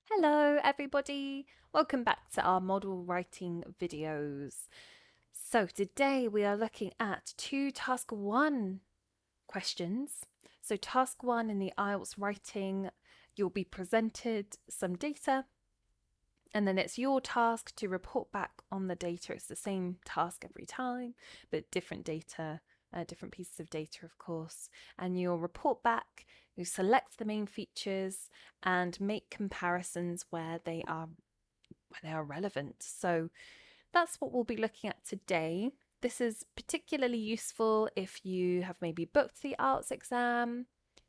Hello everybody, welcome back to our model writing videos. So today we are looking at two task 1 questions. So task 1 in the IELTS writing, you'll be presented some data and then it's your task to report back on the data. It's the same task every time, but different data, different pieces of data, of course. And you'll report back, you select the main features and make comparisons where they are relevant. So that's what we'll be looking at today. This is particularly useful if you have maybe booked the IELTS exam,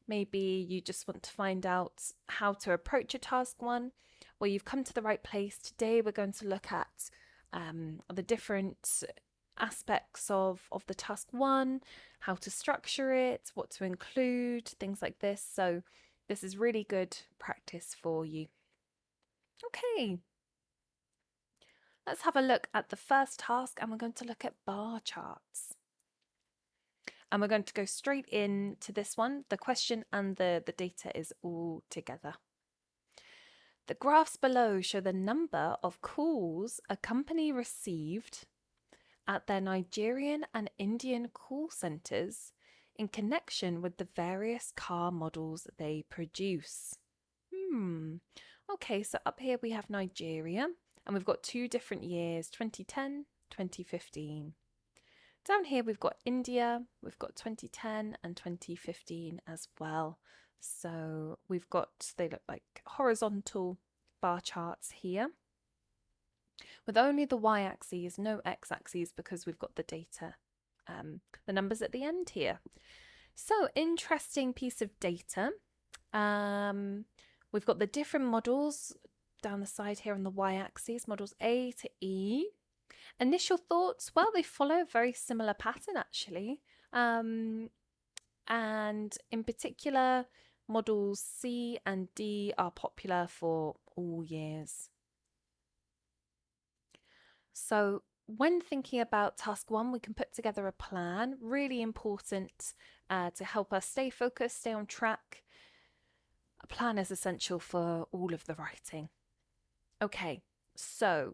maybe you just want to find out how to approach a task 1. Well, you've come to the right place. Today we're going to look at the different aspects of the task 1, how to structure it, what to include, things like this. So this is really good practice for you. Okay, let's have a look at the first task and we're going to look at bar charts. And we're going to go straight into this one. The question and the data is all together. The graphs below show the number of calls a company received at their Nigerian and Indian call centres in connection with the various car models they produce. Okay, so up here we have Nigeria and we've got two different years, 2010, 2015. Down here we've got India, we've got 2010 and 2015 as well. So we've got, they look like horizontal bar charts here with only the y-axis, no x-axis because we've got the data, the numbers at the end here. So interesting piece of data. We've got the different models down the side here on the y-axis, models A to E. Initial thoughts, well, they follow a very similar pattern actually. And in particular, models C and D are popular for all years. So when thinking about task 1, we can put together a plan, really important to help us stay focused, stay on track. A plan is essential for all of the writing. Okay, so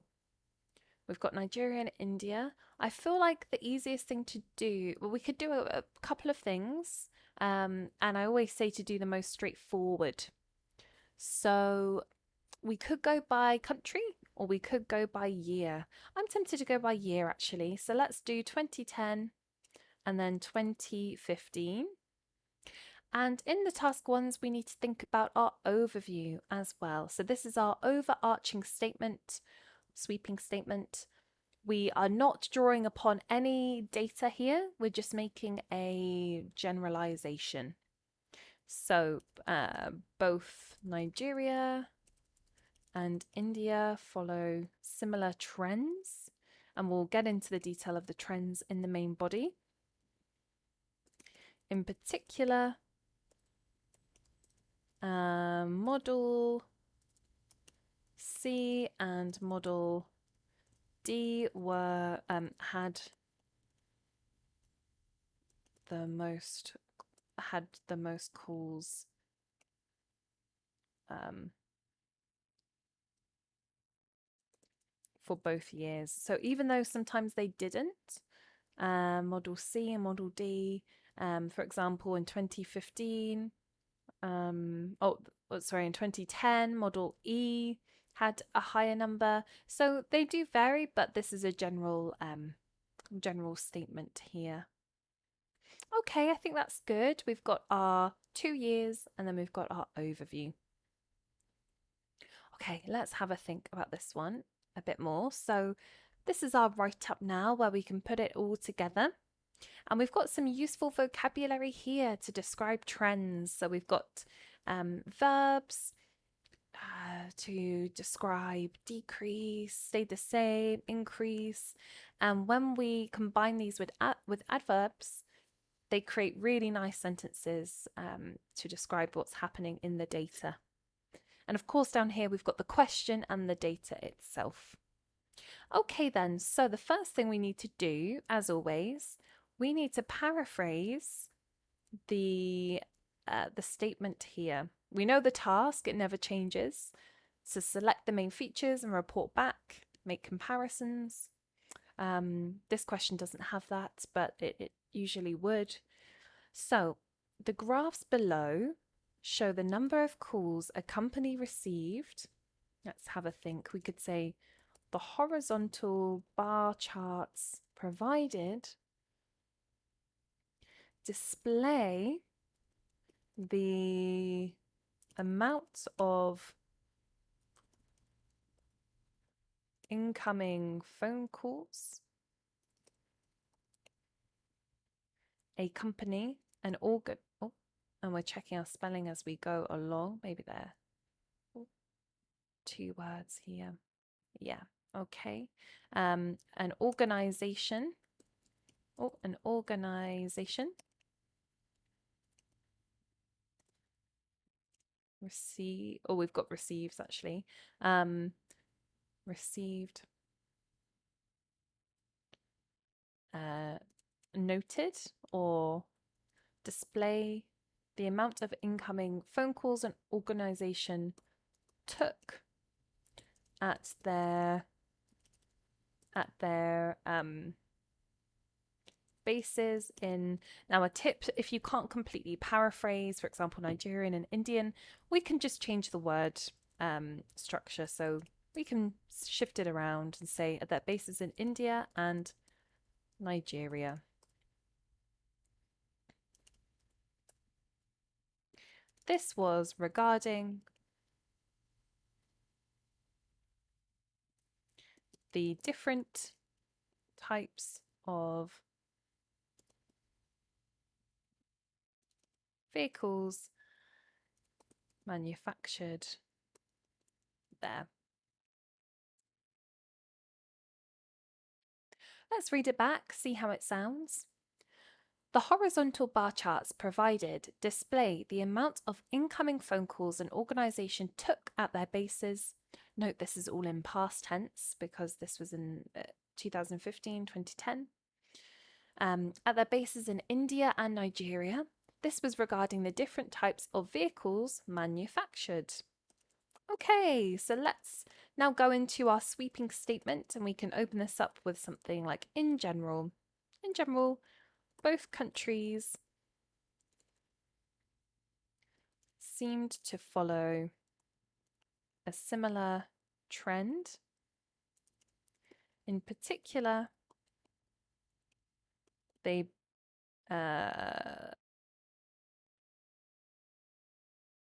we've got Nigeria and India. I feel like the easiest thing to do, well, we could do a couple of things, and I always say to do the most straightforward. So we could go by country or we could go by year. I'm tempted to go by year actually. So let's do 2010 and then 2015. And in the task 1s, we need to think about our overview as well. So this is our overarching statement, sweeping statement. We are not drawing upon any data here. We're just making a generalization. So both Nigeria and India follow similar trends, and we'll get into the detail of the trends in the main body. In particular, model C and model D were had the most calls for both years. So even though sometimes they didn't, model C and model D, for example, in 2015, in 2010, model E had a higher number. So they do vary, but this is a general statement here. Okay, I think that's good. We've got our 2 years and then we've got our overview. Okay, let's have a think about this one a bit more. So this is our write-up now where we can put it all together. And we've got some useful vocabulary here to describe trends. So we've got verbs to describe decrease, stay the same, increase. And when we combine these with adverbs, they create really nice sentences to describe what's happening in the data. And of course, down here, we've got the question and the data itself. Okay, then, so the first thing we need to do, as always, we need to paraphrase the statement here. We know the task, it never changes. So select the main features and report back, make comparisons. This question doesn't have that, but it usually would. So the graphs below show the number of calls a company received. Let's have a think. We could say the horizontal bar charts provided display the amount of incoming phone calls a company, an organ. Oh, and we're checking our spelling as we go along. Maybe there are two words here. Yeah, okay. An organization. Oh, an organization. Receive. Oh, we've got receives actually. Received. Noted or display the amount of incoming phone calls an organization took at their bases in. Now a tip, if you can't completely paraphrase, for example Nigerian and Indian, we can just change the word structure, so we can shift it around and say at their bases in India and Nigeria. This was regarding the different types of vehicles manufactured there. Let's read it back, see how it sounds. The horizontal bar charts provided display the amount of incoming phone calls an organization took at their bases. Note this is all in past tense because this was in 2015, 2010. At their bases in India and Nigeria. This was regarding the different types of vehicles manufactured. Okay, so let's now go into our sweeping statement and we can open this up with something like in general. In general, both countries seemed to follow a similar trend. In particular, they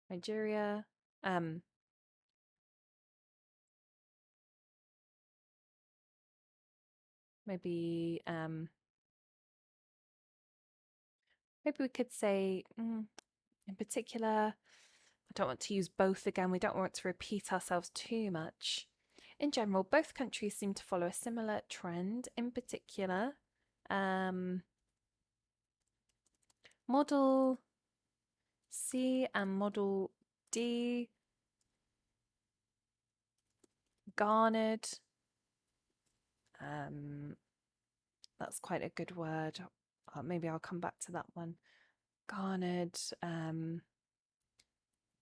Nigeria maybe we could say in particular, I don't want to use both again, we don't want to repeat ourselves too much. In general, both countries seem to follow a similar trend. In particular, Model C and Model D garnered, that's quite a good word. Maybe I'll come back to that one. Garnered,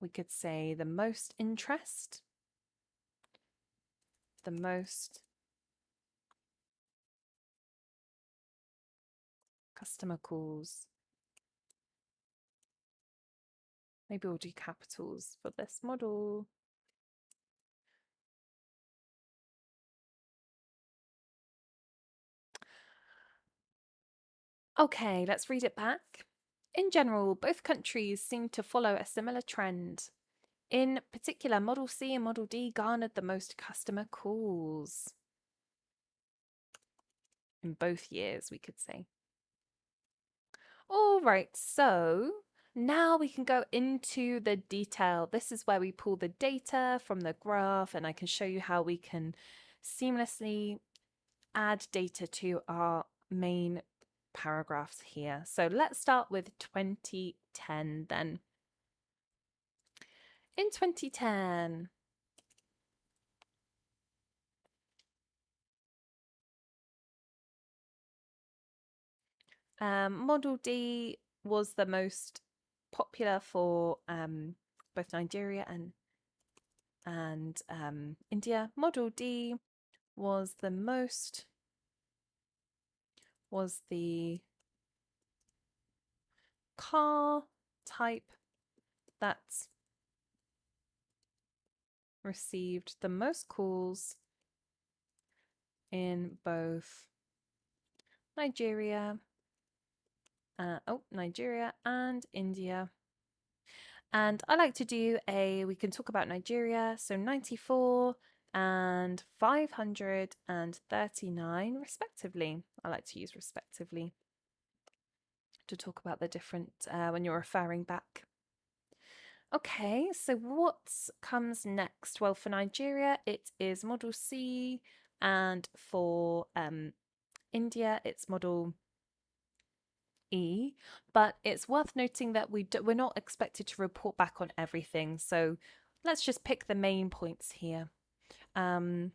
we could say the most interest, the most customer calls. Maybe we'll do capitals for this model. Okay, let's read it back. In general, both countries seem to follow a similar trend. In particular, Model C and Model D garnered the most customer calls. In both years, we could say. All right, so now we can go into the detail. This is where we pull the data from the graph, and I can show you how we can seamlessly add data to our main paragraphs here. So let's start with 2010 then. In 2010, Model D was the most popular for both Nigeria and and India. Model D was the car type that received the most calls in both Nigeria and India. And I like to do we can talk about Nigeria, so 94 and 539 respectively. I like to use respectively to talk about the different when you're referring back. Okay, so what comes next? Well, for Nigeria, it is Model C, and for India, it's Model E. But it's worth noting that we're not expected to report back on everything, so let's just pick the main points here. So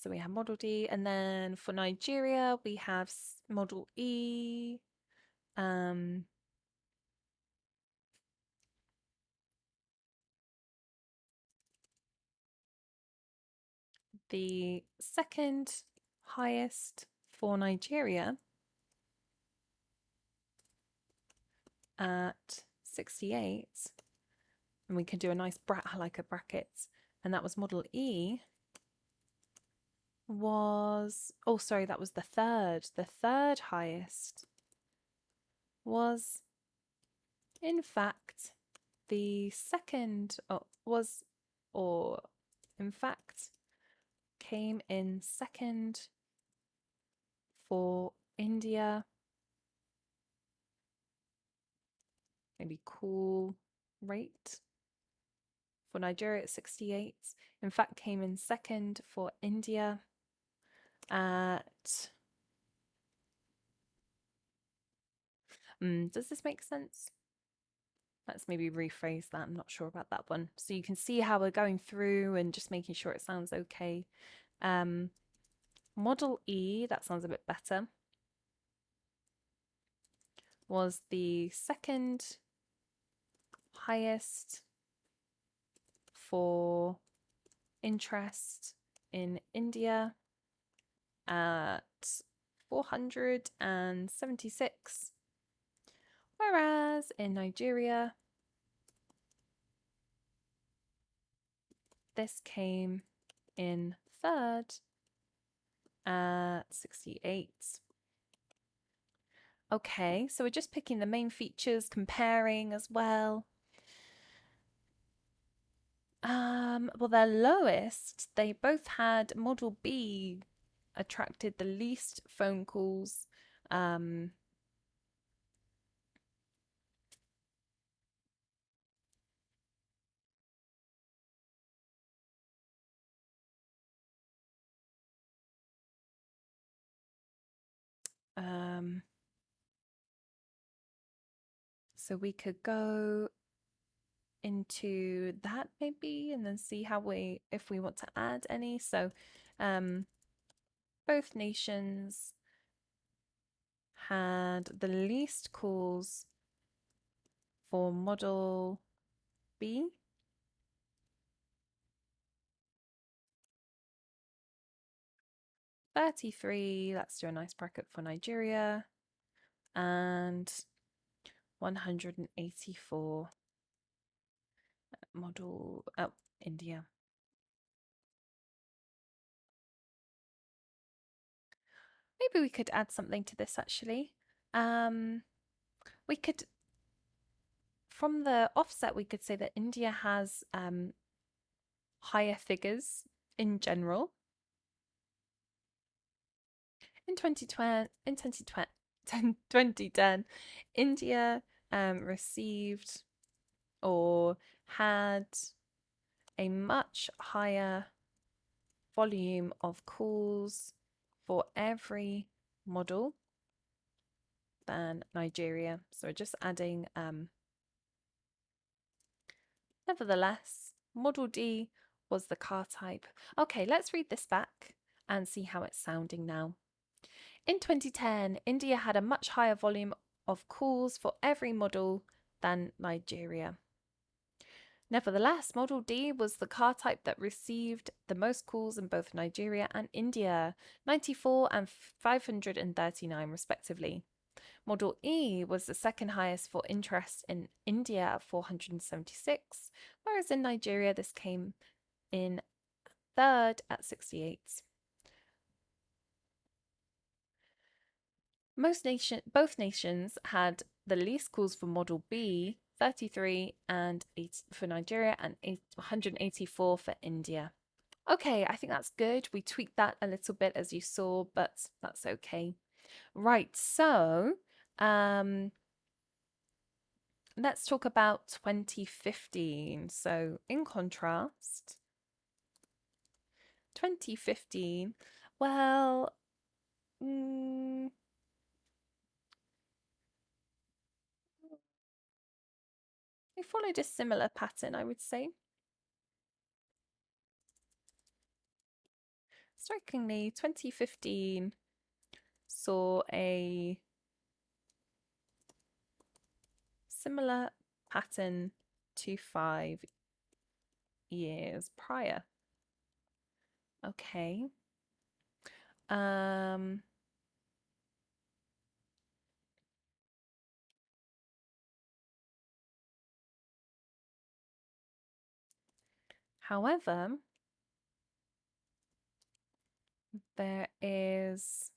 we have Model D, and then for Nigeria, we have Model E. The second highest for Nigeria at 68, and we can do a nice like a bracket, and that was Model E. Was that was the third. The third highest was, in fact, the second. In fact, came in second for India. Maybe call rate for Nigeria at 68. In fact, came in second for India at. Does this make sense? Let's maybe rephrase that. I'm not sure about that one. So you can see how we're going through and just making sure it sounds okay. Model E, that sounds a bit better, was the second highest for interest in India at 476, whereas in Nigeria, this came in third at 68. Okay, so we're just picking the main features, comparing as well. Well, their lowest, they both had Model B attracted the least phone calls. So we could go into that maybe and then see if we want to add any. So both nations had the least calls for Model B. $33, let's do a nice bracket for Nigeria, and 184 Model India. Maybe we could add something to this actually. We could, from the offset, we could say that India has higher figures in general. In 2010, India received or had a much higher volume of calls for every model than Nigeria. So we're just adding, nevertheless, Model D was the car type. Okay, let's read this back and see how it's sounding now. In 2010, India had a much higher volume of calls for every model than Nigeria. Nevertheless, Model D was the car type that received the most calls in both Nigeria and India, 94 and 539 respectively. Model E was the second highest for interest in India at 476, whereas in Nigeria this came in third at 68. Both nations had the least calls for Model B, 33 and 8 for Nigeria and 184 for India. Okay, I think that's good. We tweaked that a little bit as you saw, but that's okay. Right, so let's talk about 2015. So in contrast, 2015, well, we followed a similar pattern, I would say. Strikingly, 2015 saw a similar pattern to 5 years prior. Okay. However, there is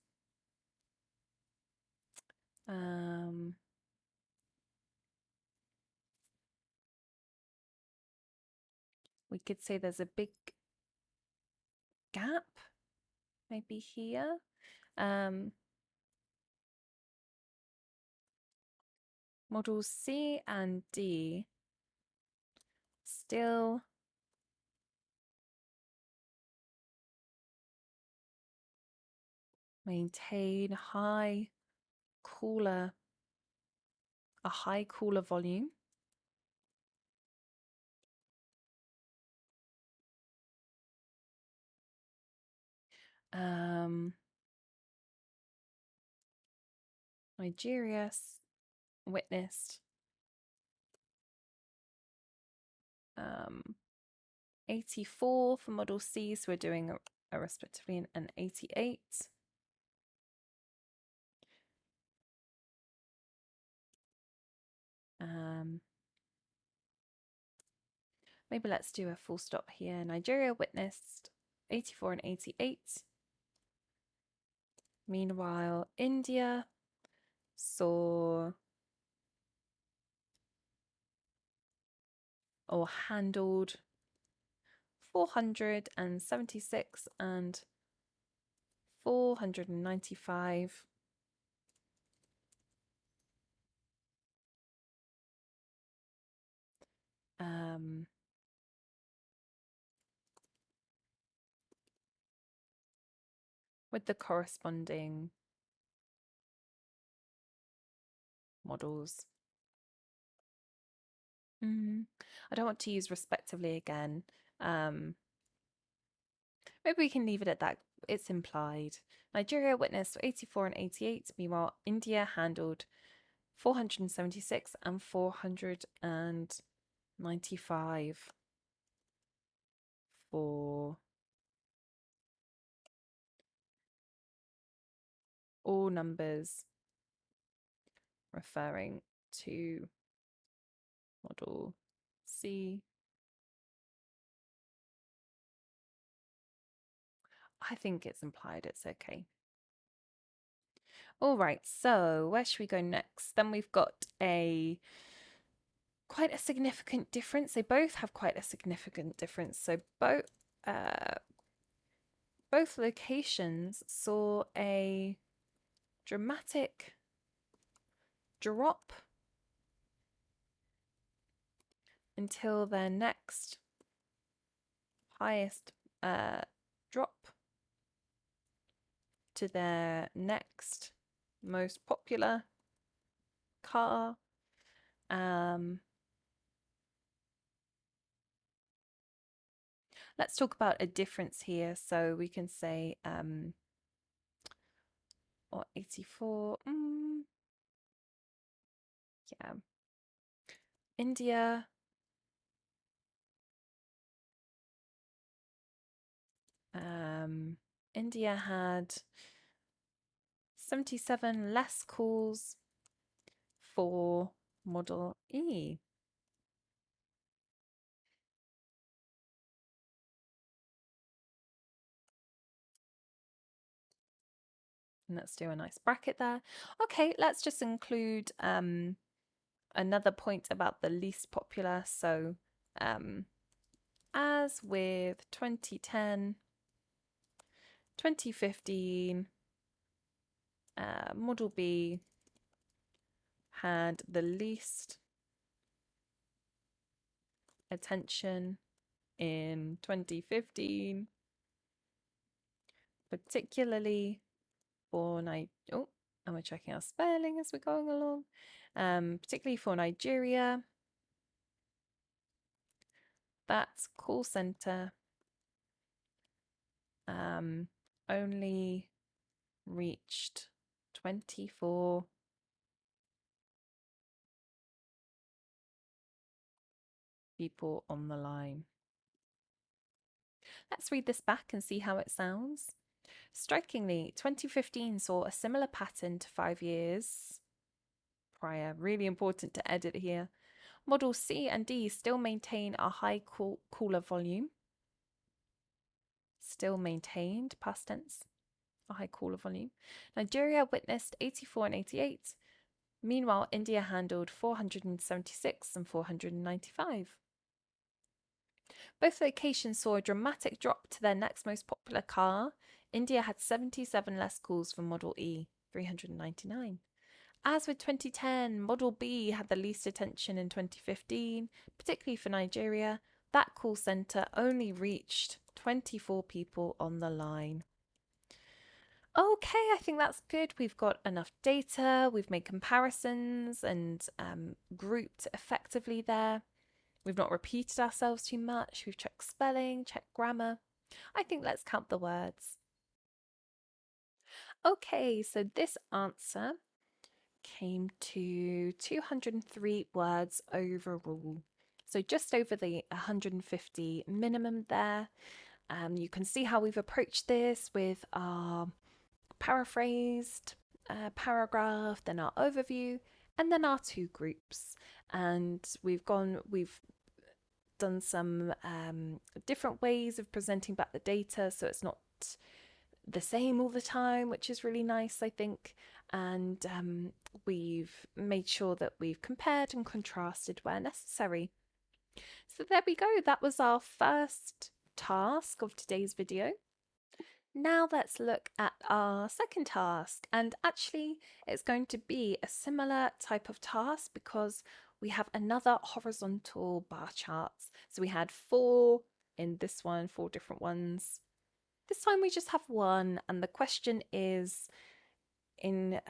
we could say there's a big gap maybe here. Models C and D still maintain a high cooler volume. Nigeria witnessed 84 for Model C, so we're doing a respectively an 88. Maybe let's do a full stop here. Nigeria witnessed 84 and 88. Meanwhile, India saw or handled 476 and 495. With the corresponding models. I don't want to use respectively again. Maybe we can leave it at that. It's implied. Nigeria witnessed 84 and 88. Meanwhile, India handled 476 and 495 for all numbers referring to Model C. I think it's implied, it's okay. All right, so where should we go next? Then we've got quite a significant difference. They both have quite a significant difference. So both locations saw a dramatic drop until their next highest drop to their next most popular car. Let's talk about a difference here. So we can say or 84. Yeah. India. India had 77 less calls for Model E. And let's do a nice bracket there. Okay, let's just include another point about the least popular. So as with 2010, 2015, Model B had the least attention in 2015, particularly for oh, and we're checking our spelling as we're going along, particularly for Nigeria. That call center only reached 24 people on the line. Let's read this back and see how it sounds. Strikingly, 2015 saw a similar pattern to 5 years prior. Really important to edit here. Model C and D still maintain a high caller volume. Still maintained, past tense, a high caller volume. Nigeria witnessed 84 and 88. Meanwhile, India handled 476 and 495. Both locations saw a dramatic drop to their next most popular car. India had 77 less calls for Model E, 399. As with 2010, Model B had the least attention in 2015, particularly for Nigeria. That call centre only reached 24 people on the line. Okay, I think that's good. We've got enough data, we've made comparisons and grouped effectively there. We've not repeated ourselves too much. We've checked spelling, checked grammar. I think let's count the words. Okay, so this answer came to 203 words overall. So just over the 150 minimum there. You can see how we've approached this with our paraphrased paragraph, then our overview, and then our two groups. And we've done some different ways of presenting back the data, so it's not the same all the time, which is really nice, I think. And we've made sure that we've compared and contrasted where necessary. So there we go. That was our first task of today's video. Now let's look at our second task, and actually it's going to be a similar type of task because we have another horizontal bar chart. So we had 4 in this one, 4 different ones. This time we just have one, and the question is in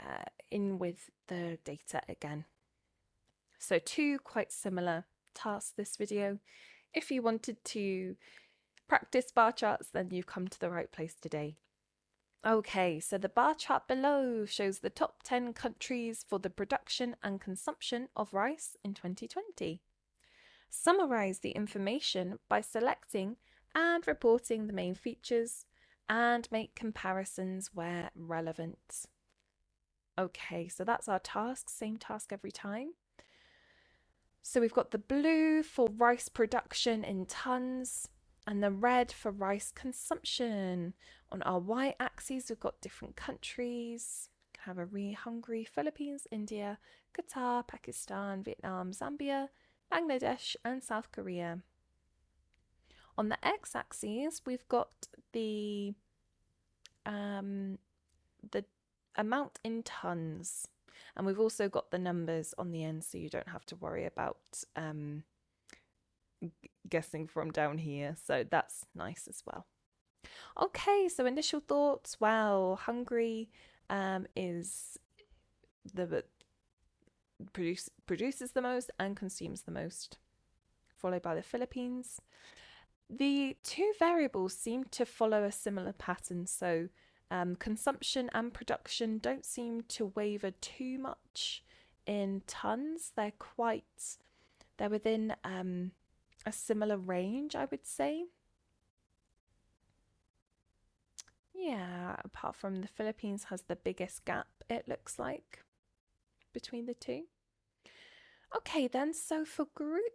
with the data again. So 2 quite similar tasks this video. If you wanted to practice bar charts, then you've come to the right place today. Okay, so the bar chart below shows the top 10 countries for the production and consumption of rice in 2020. Summarize the information by selecting and reporting the main features and make comparisons where relevant. Okay, so that's our task, same task every time. So we've got the blue for rice production in tons and the red for rice consumption. On our y-axis, we've got different countries. We have Hungary, Philippines, India, Qatar, Pakistan, Vietnam, Zambia, Bangladesh, and South Korea. On the x-axis, we've got the amount in tons, and we've also got the numbers on the end, so you don't have to worry about guessing from down here. So that's nice as well. Okay, so initial thoughts. Wow, Hungary is the produces the most and consumes the most, followed by the Philippines. The 2 variables seem to follow a similar pattern, so consumption and production don't seem to waver too much in tons. They're within a similar range, I would say. Yeah, apart from the Philippines has the biggest gap, it looks like, between the two. Okay, then, so for grouping,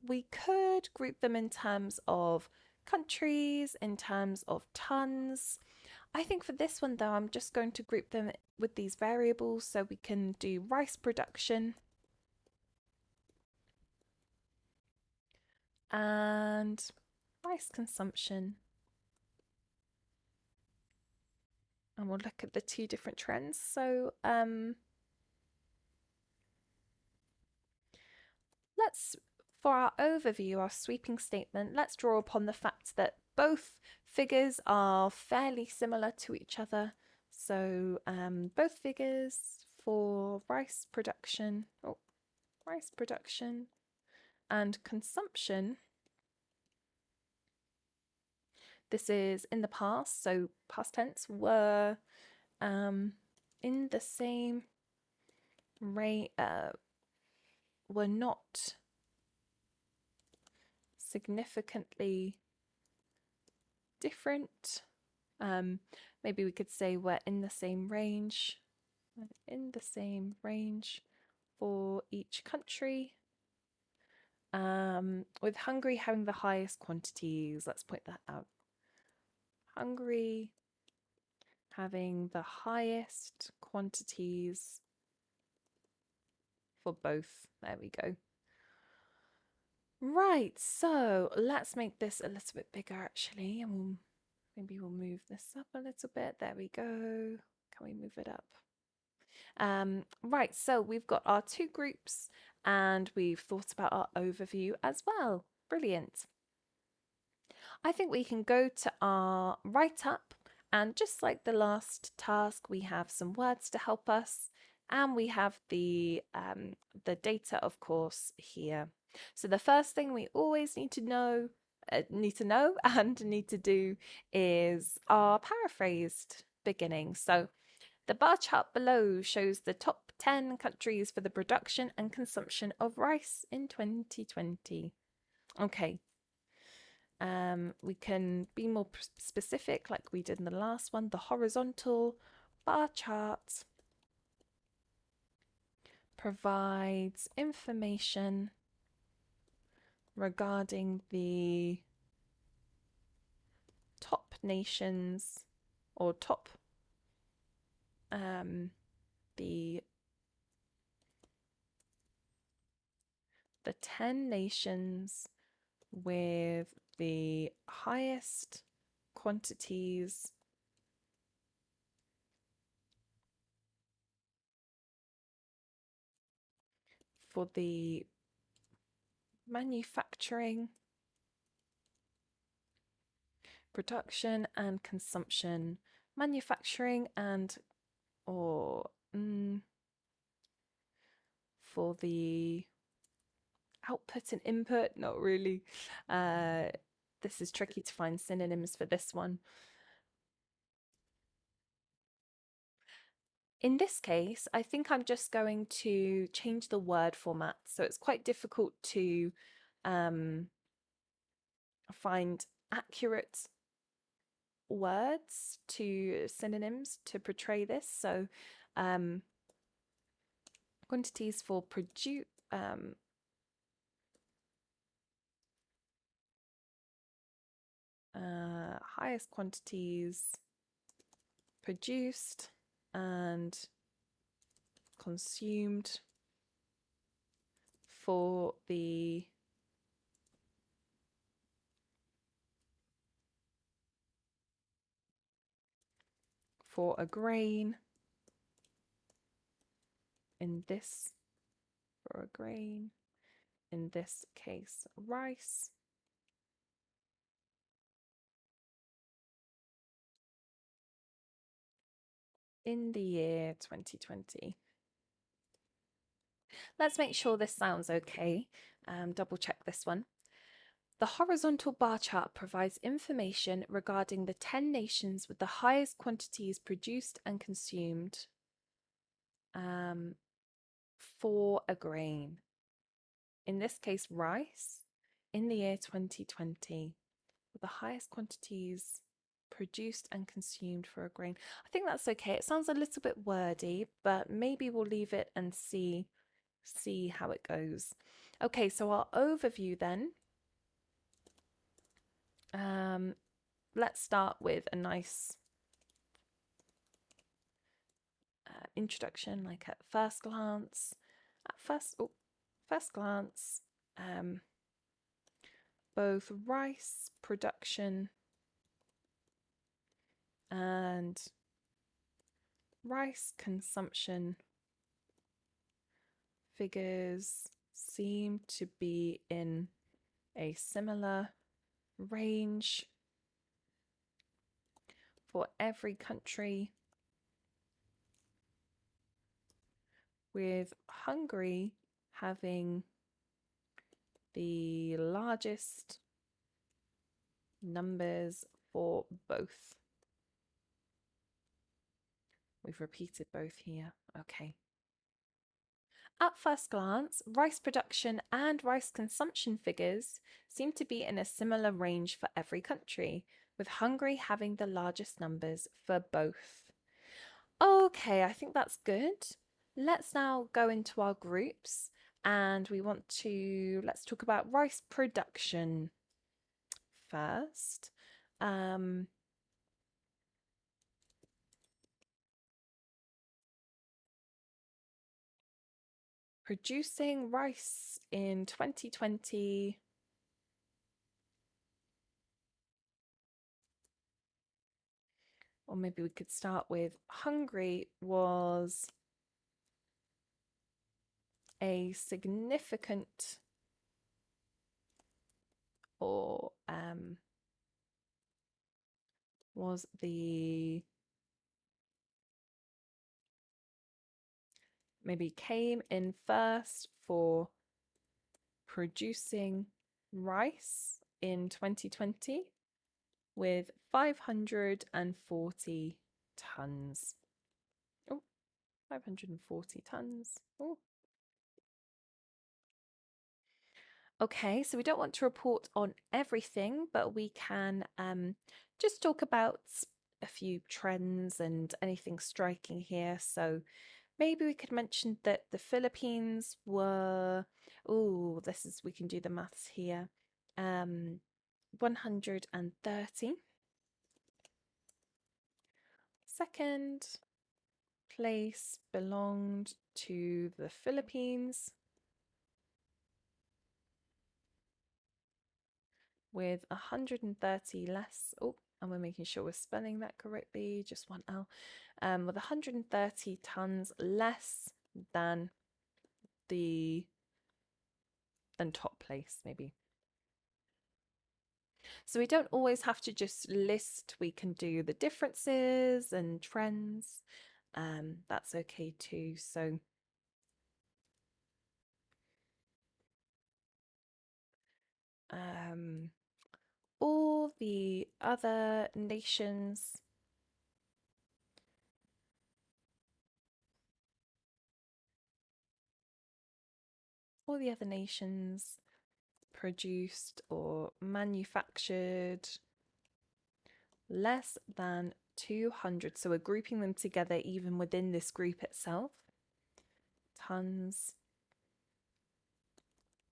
we could group them in terms of countries, in terms of tons. I think for this one, though, I'm just going to group them with these variables so we can do rice production and rice consumption. And we'll look at the two different trends. So for our overview, our sweeping statement, let's draw upon the fact that both figures are fairly similar to each other. So both figures for rice production and consumption. This is in the past, so past tense, were in the same rate, were not significantly different. Maybe we could say we're in the same range, for each country. With Hungary having the highest quantities, let's point that out. Hungary having the highest quantities for both. There we go. Right, so let's make this a little bit bigger actually, and maybe we'll move this up a little bit. There we go. Can we move it up? Right, so we've got our two groups and we've thought about our overview as well. Brilliant. I think we can go to our write-up, and just like the last task, we have some words to help us, and we have the data, of course, here. So the first thing we always need to know and need to do is our paraphrased beginning. So the bar chart below shows the top 10 countries for the production and consumption of rice in 2020. Okay. We can be more specific like we did in the last one. The horizontal bar chart provides information regarding the top nations or top the 10 nations with the highest quantities for the manufacturing, production and consumption. Manufacturing and for the output and input, not really. This is tricky to find synonyms for this one. In this case, I think I'm just going to change the word format. So it's quite difficult to find accurate words to synonyms to portray this. So quantities for highest quantities produced and consumed for a grain in this case rice, in the year 2020. Let's make sure this sounds okay. Double check this one. The horizontal bar chart provides information regarding the 10 nations with the highest quantities produced and consumed. for a grain. In this case, rice, in the year 2020, with the highest quantities produced and consumed for a grain. I think that's okay. It sounds a little bit wordy, but maybe we'll leave it and see how it goes. Okay, so our overview then. Let's start with a nice introduction, like at first glance. First glance, both rice production and rice consumption figures seem to be in a similar range for every country, with Hungary having the largest numbers for both. We've repeated both here. Okay. At first glance, rice production and rice consumption figures seem to be in a similar range for every country, with Hungary having the largest numbers for both. Okay, I think that's good. Let's now go into our groups, and let's talk about rice production first. Producing rice in 2020, or maybe we could start with Hungary, was a significant or was the maybe came in first for producing rice in 2020 with 540 tons. Oh, 540 tons. Oh. Okay, so we don't want to report on everything, but we can just talk about a few trends and anything striking here. So maybe we could mention that the Philippines were, oh, we can do the maths here, 130. Second place belonged to the Philippines with 130 less. Oh, and we're making sure we're spelling that correctly, just one L. With 130 tons less than top place, maybe. So we don't always have to just list, we can do the differences and trends. That's okay too. So all the other nations produced or manufactured less than 200. So we're grouping them together even within this group itself. Tons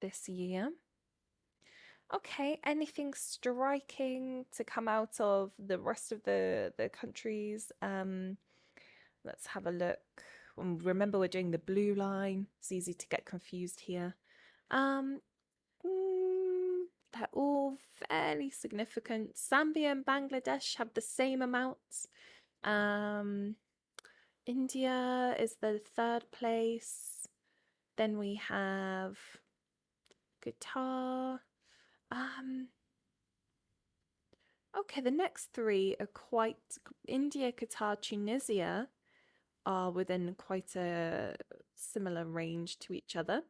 this year. Okay, anything striking to come out of the rest of the countries? Let's have a look. Remember, we're doing the blue line. It's easy to get confused here. They're all fairly significant. Zambia and Bangladesh have the same amounts. India is the third place. Then we have Qatar. Okay, the next three are quite India, Qatar, Tunisia are within quite a similar range to each other.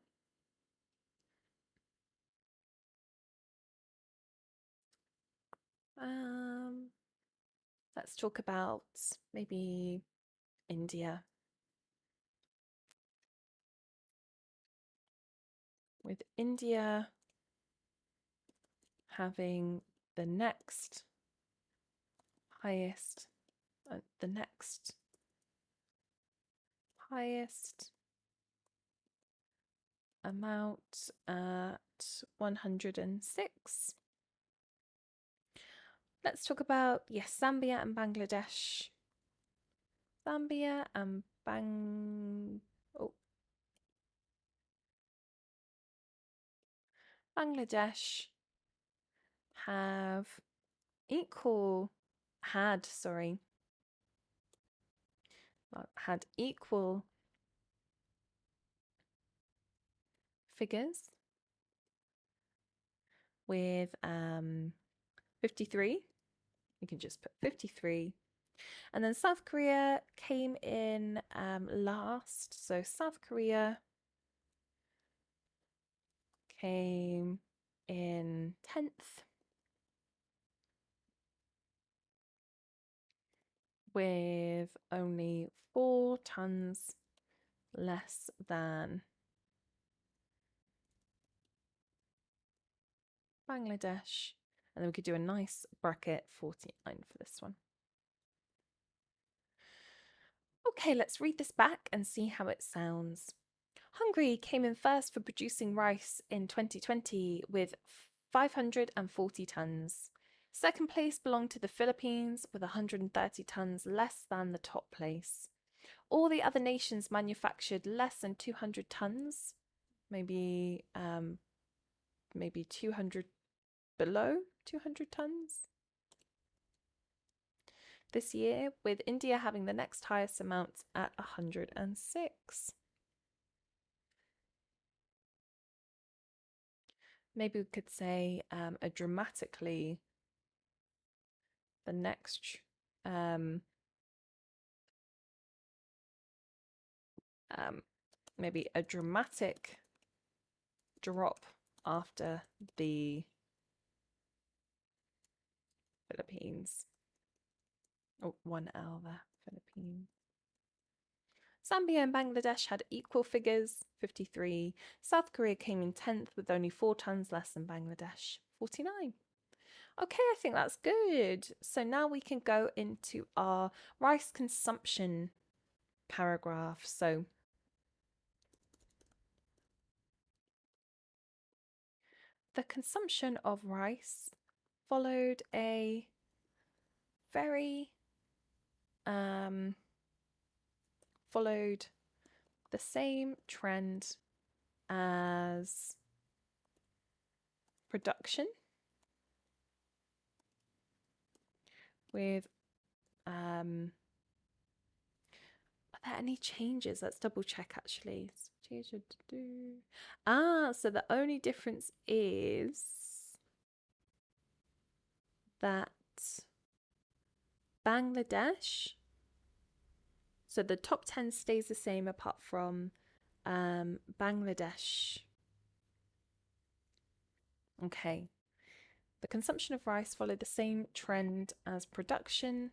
Let's talk about maybe India. with India having the next highest amount at 106. Let's talk about, yes, Zambia and Bangladesh. Zambia and Bangladesh have had equal figures with 53. You can just put 53. And then South Korea came in last. So South Korea came in 10th with only 4 tons less than Bangladesh. And then we could do a nice bracket 49 for this one. Okay, let's read this back and see how it sounds. Hungary came in first for producing rice in 2020 with 540 tons. Second place belonged to the Philippines with 130 tons less than the top place. All the other nations manufactured less than 200 tons, maybe 200 below 200 tons. This year, with India having the next highest amount at 106. Maybe we could say a dramatically the next maybe a dramatic drop after the Philippines. Oh, 1L there, Philippines. Zambia and Bangladesh had equal figures, 53. South Korea came in 10th with only 4 tons less than Bangladesh, 49. Okay, I think that's good. So now we can go into our rice consumption paragraph. So the consumption of rice followed a very followed the same trend as production, with are there any changes? Let's double check actually. So the only difference is that Bangladesh, so the top 10 stays the same apart from Bangladesh. Okay. The consumption of rice followed the same trend as production,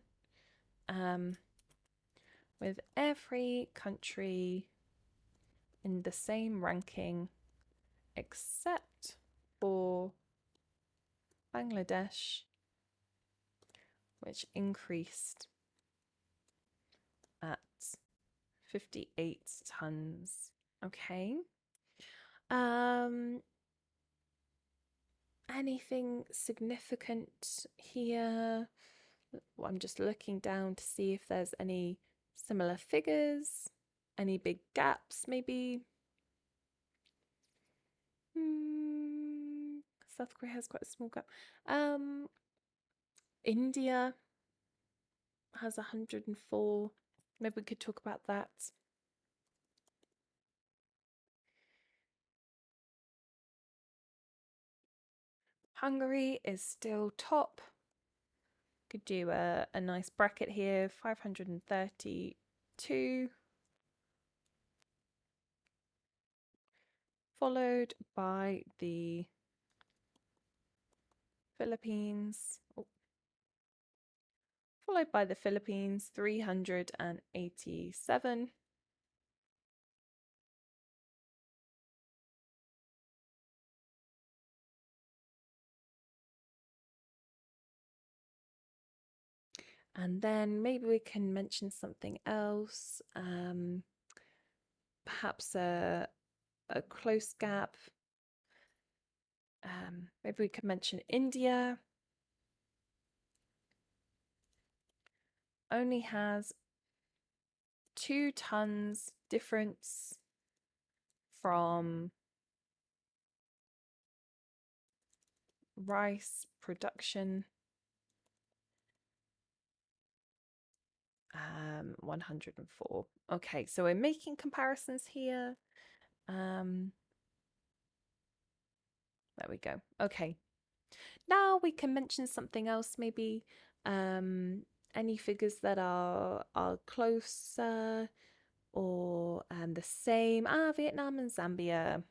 with every country in the same ranking except for Bangladesh, which increased at 58 tons. Okay. Anything significant here? I'm just looking down to see if there's any similar figures, any big gaps maybe. South Korea has quite a small gap. India has 104. Maybe we could talk about that. Hungary is still top. Could do a nice bracket here, 532. Followed by the Philippines. Followed by the Philippines, 387. And then maybe we can mention something else, perhaps a close gap. Maybe we could mention India only has 2 tons difference from rice production, 104. Okay, so we're making comparisons here. There we go. Okay, now we can mention something else, maybe any figures that are closer or the same. Vietnam and Zambia.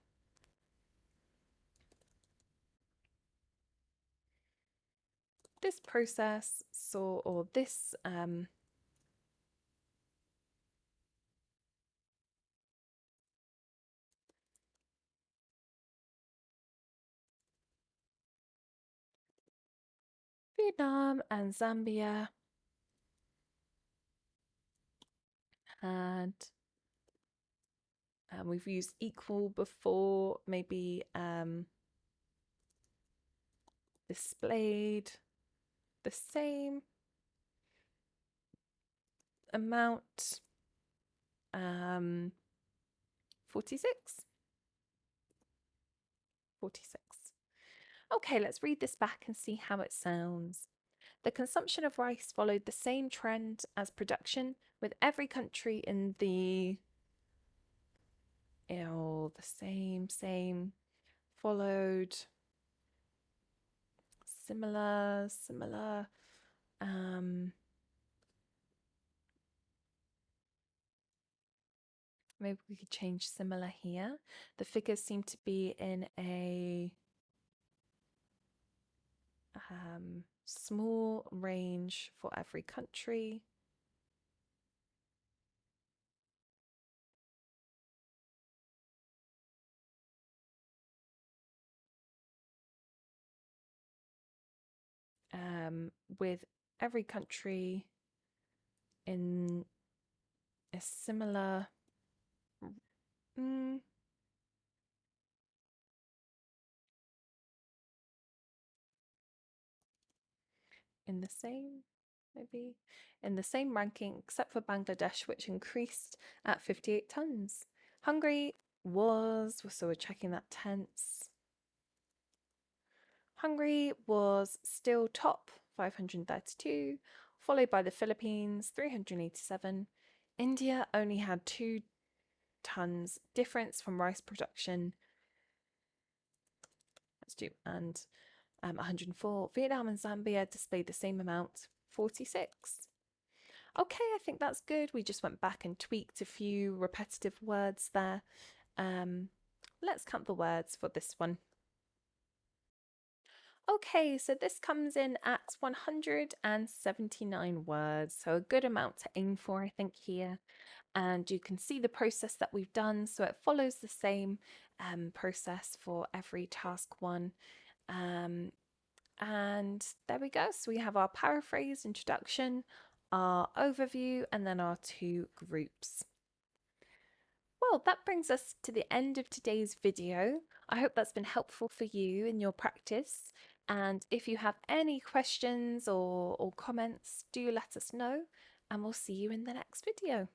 This process saw, or this Vietnam and Zambia had, we've used equal before, maybe displayed the same amount, 46. 46. Okay, let's read this back and see how it sounds. The consumption of rice followed the same trend as production, with every country in the same followed similar. Maybe we could change similar here. The figures seem to be in a small range for every country. With every country in a similar in the same, maybe in the same ranking, except for Bangladesh, which increased at 58 tons. Hungary was, so we're checking that tense. Hungary was still top, 532, followed by the Philippines, 387. India only had 2 tons difference from rice production. Let's do, and 104. Vietnam and Zambia displayed the same amount, 46. Okay, I think that's good. We just went back and tweaked a few repetitive words there. Let's count the words for this one. Okay, so this comes in at 179 words, so a good amount to aim for, I think, here. And you can see the process that we've done, so it follows the same process for every task one. And there we go. So we have our paraphrase, introduction, our overview, and then our 2 groups. Well, that brings us to the end of today's video. I hope that's been helpful for you in your practice. And if you have any questions or comments, do let us know, and we'll see you in the next video.